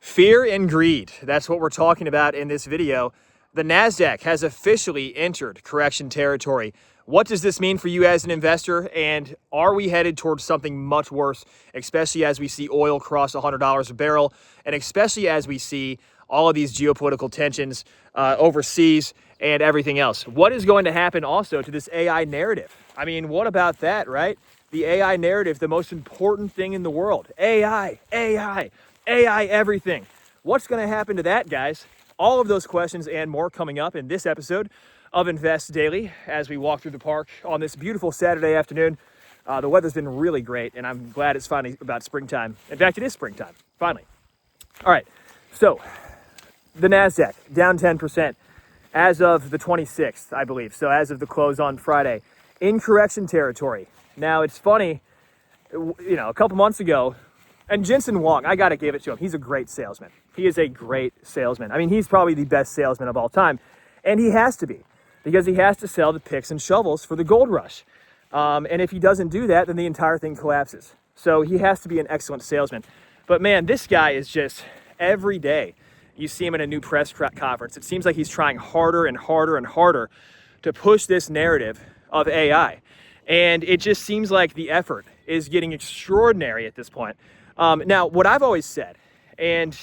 Fear and greed. That's what we're talking about in this video. The Nasdaq has officially entered correction territory. What does this mean for you as an investor? And are we headed towards something much worse, especially as we see oil cross $100 a barrel, and especially as we see all of these geopolitical tensions overseas and everything else? What is going to happen also to this AI narrative? I mean, what about that, right? The AI narrative, the most important thing in the world. AI everything. What's going to happen to that, guys? All of those questions and more coming up in this episode of Invest Daily as we walk through the park on this beautiful Saturday afternoon. The weather's been really great, and I'm glad it's finally about springtime. In fact, it is springtime, finally. All right, so the Nasdaq down 10% as of the 26th, I believe. So as of the close on Friday, in correction territory. Now, it's funny, you know, a couple months ago, and Jensen Huang, I got to give it to him. He's a great salesman. He is a great salesman. I mean, he's probably the best salesman of all time. And he has to be, because he has to sell the picks and shovels for the gold rush. And if he doesn't do that, then the entire thing collapses. So he has to be an excellent salesman. But man, this guy is just, every day, you see him in a new press conference. It seems like he's trying harder and harder and harder to push this narrative of AI. And it just seems like the effort is getting extraordinary at this point. Now, what I've always said, and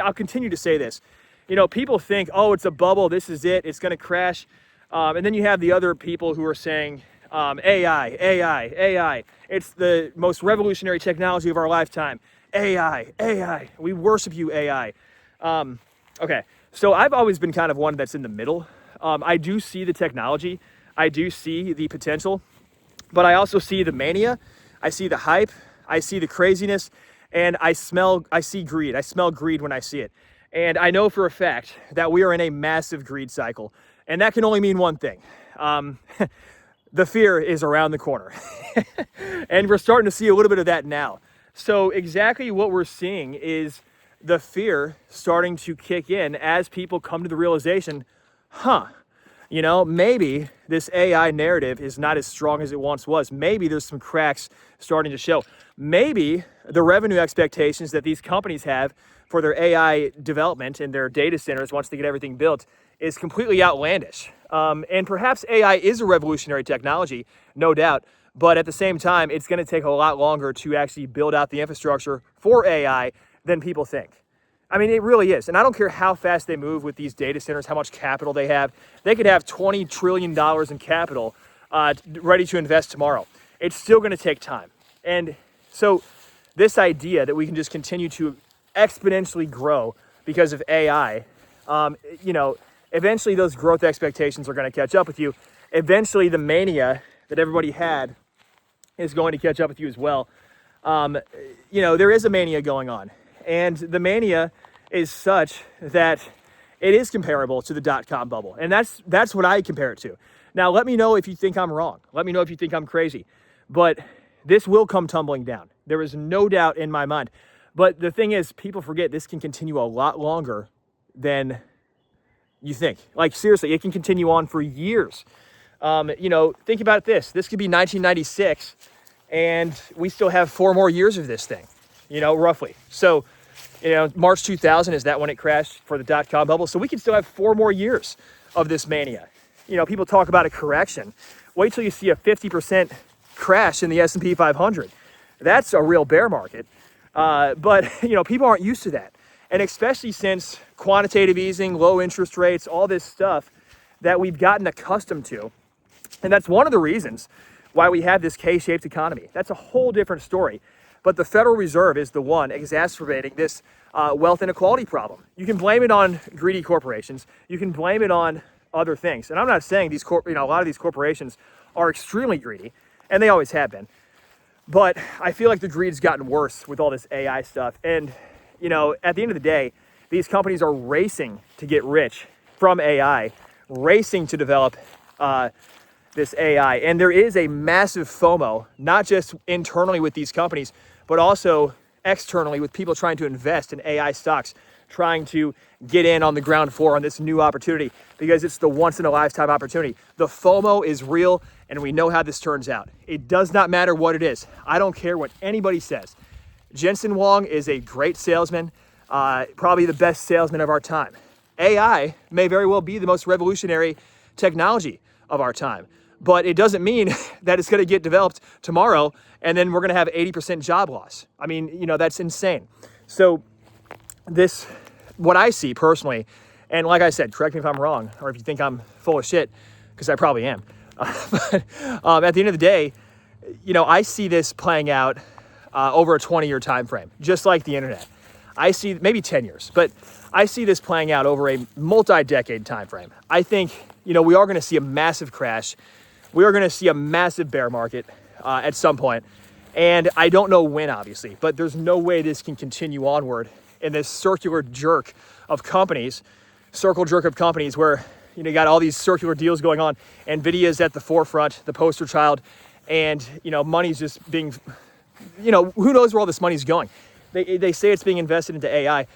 I'll continue to say this, you know, people think, oh, it's a bubble, this is it, it's going to crash. And then you have the other people who are saying, AI, it's the most revolutionary technology of our lifetime. AI, we worship you, AI. Okay, so I've always been kind of one that's in the middle. I do see the technology, I do see the potential, but I also see the mania, I see the hype, I see the craziness, and I see greed. I smell greed when I see it. And I know for a fact that we are in a massive greed cycle. And that can only mean one thing. The fear is around the corner. And we're starting to see a little bit of that now. So exactly what we're seeing is the fear starting to kick in as people come to the realization, you know, maybe this AI narrative is not as strong as it once was. Maybe there's some cracks starting to show. Maybe the revenue expectations that these companies have for their AI development and their data centers once they get everything built is completely outlandish. And perhaps AI is a revolutionary technology, no doubt. But at the same time, it's going to take a lot longer to actually build out the infrastructure for AI than people think. I mean, it really is. And I don't care how fast they move with these data centers, how much capital they have. They could have $20 trillion in capital ready to invest tomorrow. It's still going to take time. And so this idea that we can just continue to exponentially grow because of AI, you know, eventually those growth expectations are going to catch up with you. Eventually the mania that everybody had is going to catch up with you as well. You know, there is a mania going on. And the mania is such that it is comparable to the dot-com bubble. And that's what I compare it to. Now, let me know if you think I'm wrong. Let me know if you think I'm crazy. But this will come tumbling down. There is no doubt in my mind. But the thing is, people forget this can continue a lot longer than you think. Like, seriously, it can continue on for years. You know, think about this. This could be 1996, and we still have 4 more years of this thing, you know, roughly. So, you know, March 2000 is that when it crashed for the dot-com bubble. So we can still have 4 more years of this mania. You know, people talk about a correction. Wait till you see a 50% crash in the S&P 500. That's a real bear market. But, you know, people aren't used to that. And especially since quantitative easing, low interest rates, all this stuff that we've gotten accustomed to. And that's one of the reasons why we have this K-shaped economy. That's a whole different story. But the Federal Reserve is the one exacerbating this wealth inequality problem. You can blame it on greedy corporations. You can blame it on other things. And I'm not saying these a lot of these corporations are extremely greedy, and they always have been. But I feel like the greed's gotten worse with all this AI stuff. And, you know, at the end of the day, these companies are racing to get rich from AI, racing to develop this AI. And there is a massive FOMO, not just internally with these companies, but also externally with people trying to invest in AI stocks, trying to get in on the ground floor on this new opportunity because it's the once in a lifetime opportunity. The FOMO is real, and we know how this turns out. It does not matter what it is. I don't care what anybody says. Jensen Huang is a great salesman. probably the best salesman of our time. AI may very well be the most revolutionary technology of our time, but it doesn't mean that it's going to get developed tomorrow and then we're going to have 80% job loss. I mean, you know, that's insane. So this, what I see personally, and like I said, correct me if I'm wrong, or if you think I'm full of shit, because I probably am. But at the end of the day, you know, I see this playing out over a 20-year time frame, just like the internet. I see maybe 10 years, but I see this playing out over a multi-decade time frame. I think, you know, we are going to see a massive crash. We are going to see a massive bear market at some point. And I don't know when, obviously, but there's no way this can continue onward in this circular jerk of companies, where, you know, you got all these circular deals going on. NVIDIA's at the forefront, the poster child, and, you know, money's just being, you know, who knows where all this money's going. They say it's being invested into AI,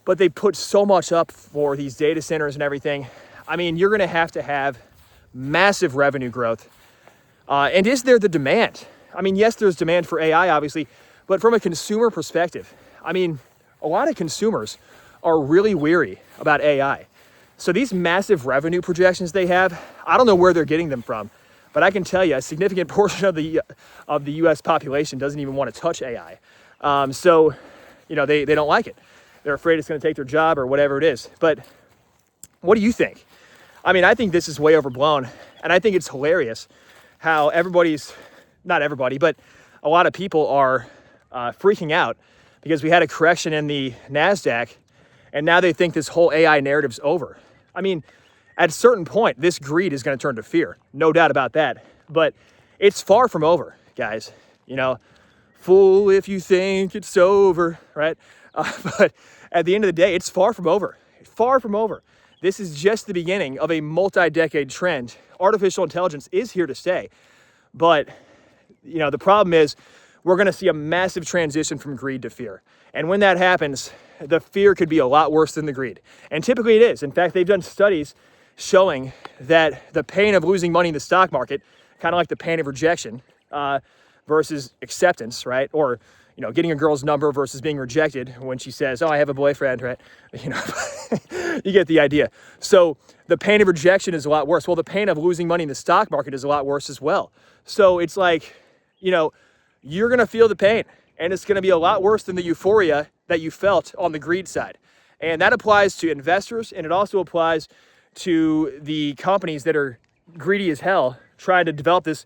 but they put so much up for these data centers and everything. I mean, you're going to have massive revenue growth. And is there the demand? I mean, yes, there's demand for AI, obviously, but from a consumer perspective, I mean, a lot of consumers are really weary about AI. So these massive revenue projections they have, I don't know where they're getting them from, but I can tell you a significant portion of the US population doesn't even want to touch AI. So, you know, they don't like it. They're afraid it's going to take their job or whatever it is. But what do you think? I mean, I think this is way overblown, and I think it's hilarious how not everybody, but a lot of people are freaking out because we had a correction in the Nasdaq, and now they think this whole AI narrative's over. I mean, at a certain point, this greed is going to turn to fear, no doubt about that. But it's far from over, guys. You know, fool if you think it's over, right? But at the end of the day, it's far from over. Far from over. This is just the beginning of a multi-decade trend. Artificial intelligence is here to stay. But, you know, the problem is we're going to see a massive transition from greed to fear. And when that happens, the fear could be a lot worse than the greed. And typically it is. In fact, they've done studies showing that the pain of losing money in the stock market, kind of like the pain of rejection versus acceptance, right? Or, you know, getting a girl's number versus being rejected when she says, oh, I have a boyfriend, right? You know, you get the idea. So the pain of rejection is a lot worse. Well, the pain of losing money in the stock market is a lot worse as well. So it's like, you know, you're going to feel the pain, and it's going to be a lot worse than the euphoria that you felt on the greed side. And that applies to investors, and it also applies to the companies that are greedy as hell, trying to develop this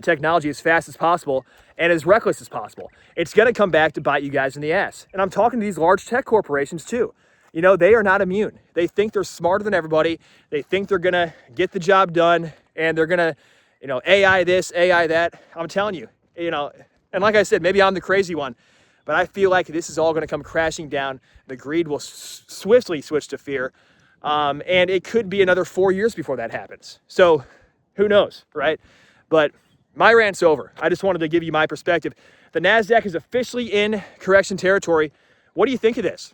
technology as fast as possible and as reckless as possible. It's going to come back to bite you guys in the ass. And I'm talking to these large tech corporations too. You know, they are not immune. They think they're smarter than everybody. They think they're going to get the job done, and they're going to, you know, AI this, AI that. I'm telling you, you know, and like I said, maybe I'm the crazy one, but I feel like this is all going to come crashing down. The greed will swiftly switch to fear. And it could be another 4 years before that happens. So who knows, right? But my rant's over. I just wanted to give you my perspective. The Nasdaq is officially in correction territory. What do you think of this?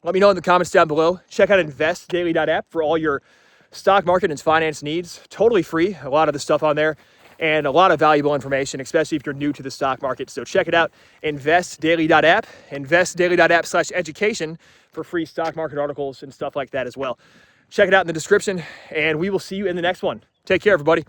Let me know in the comments down below. Check out investdaily.app for all your stock market and finance needs. Totally free. A lot of the stuff on there and a lot of valuable information, especially if you're new to the stock market. So check it out. Investdaily.app, investdaily.app/education for free stock market articles and stuff like that as well. Check it out in the description, and we will see you in the next one. Take care, everybody.